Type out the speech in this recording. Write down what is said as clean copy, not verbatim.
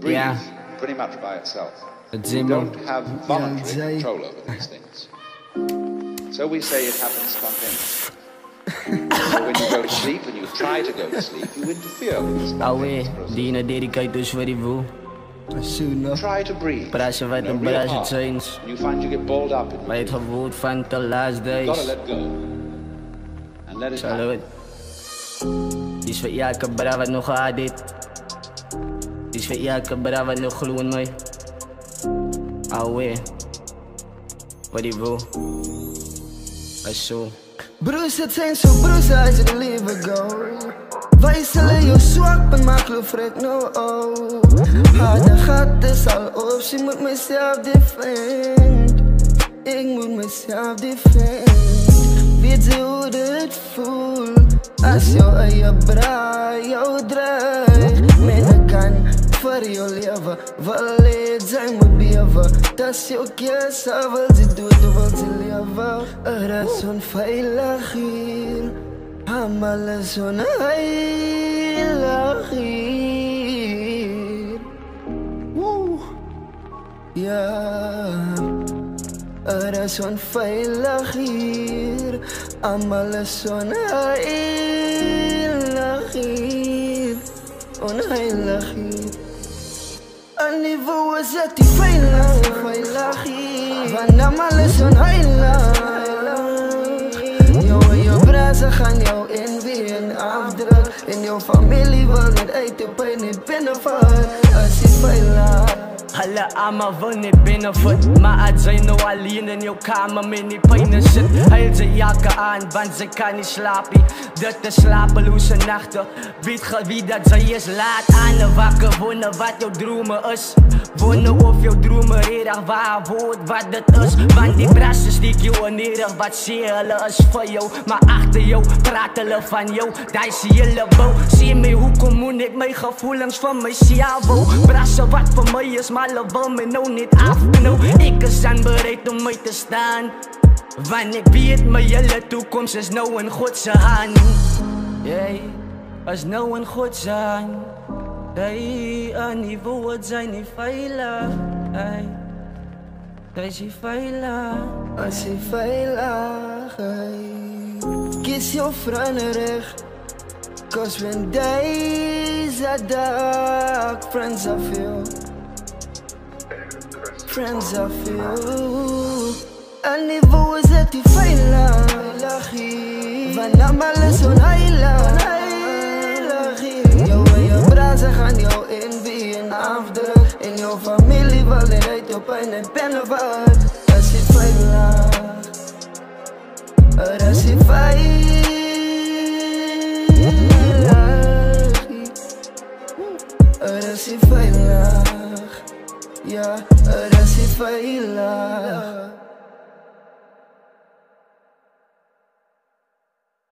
breathe pretty much by itself. We don't have voluntary control over these things. So we say it happens spontaneously. So when you go to sleep and you try to go to sleep, you interfere with this spontaneous process. Try to breathe. No real hard. And you find you get balled up in your breathing. You've got to let go. And let it happen. Dis wat jij kan braven nog adit. Dis wat jij kan braven nog gloen mij. Awe. Wat die wil. Aso. Bruce, het zijn zo bruce als je de leven go. Wij zullen je zwak, maar maak je vrek no oh. Haar gaat is al op, ze moet mezelf defend. Ik moet mezelf defend. Weet ze hoe dit voelt? Als jou en je braai jou dreigt. Men kan voor jou leven, wel leed zijn moet beven. Dat je ook jezelf wil ze doet, wil ze leven. Er is zo'n veilig hier, allemaal is zo'n heilig hier. Ja, er is zo'n veilig hier, allemaal is zo'n heilig hier, onheilig hier. Een niveau is het die veilig hier, want allemaal is zo'n heilig. Jou en je brazen gaan jou inwien afdruk. In jouw familie wil niet eten, pijn niet binnenvallen. Als je veilig. Alle allemaal wil niet binnenvoet. Maar het zijn nou alleen in jouw kamer met die pijn zit. Huil ze jakken aan, want ze kan niet slapen. Dit is slapeloze nachten. Weet ge wie dat zij is? Laat aan wakker wonen wat jouw dromen is. Wonen of jouw dromen redig waar wordt wat het is. Want die brassen stiek jou neerig. Wat zie hulle is voor jou. Maar achter jou praat hulle van jou. Die zie hulle bouw. Zie mij hoekom moet ik mijn gevoelens van myself wou. Brassen wat voor mij is, maar hulle wil my nou niet afknou. Ik is dan bereid om mij te staan. Want ik weet my hele toekomst is nou in Godse hand. Jij is nou in Godse hand. Hey, aan die woord zijn niet veilig. Hey, dat is niet veilig. Als je veilig, hey. Kies jouw vrienden recht. Cause when days are dark, friends of you. Friends of you. Aan die woord is het die veilig hier. Van allemaal is zo'n heilig. Ze gaan jou inwien afdruk. In jouw familie wil je rijdt op een binnenvaart. Dat is veilig. Dat is veilig. Dat is veilig. Ja, dat is veilig.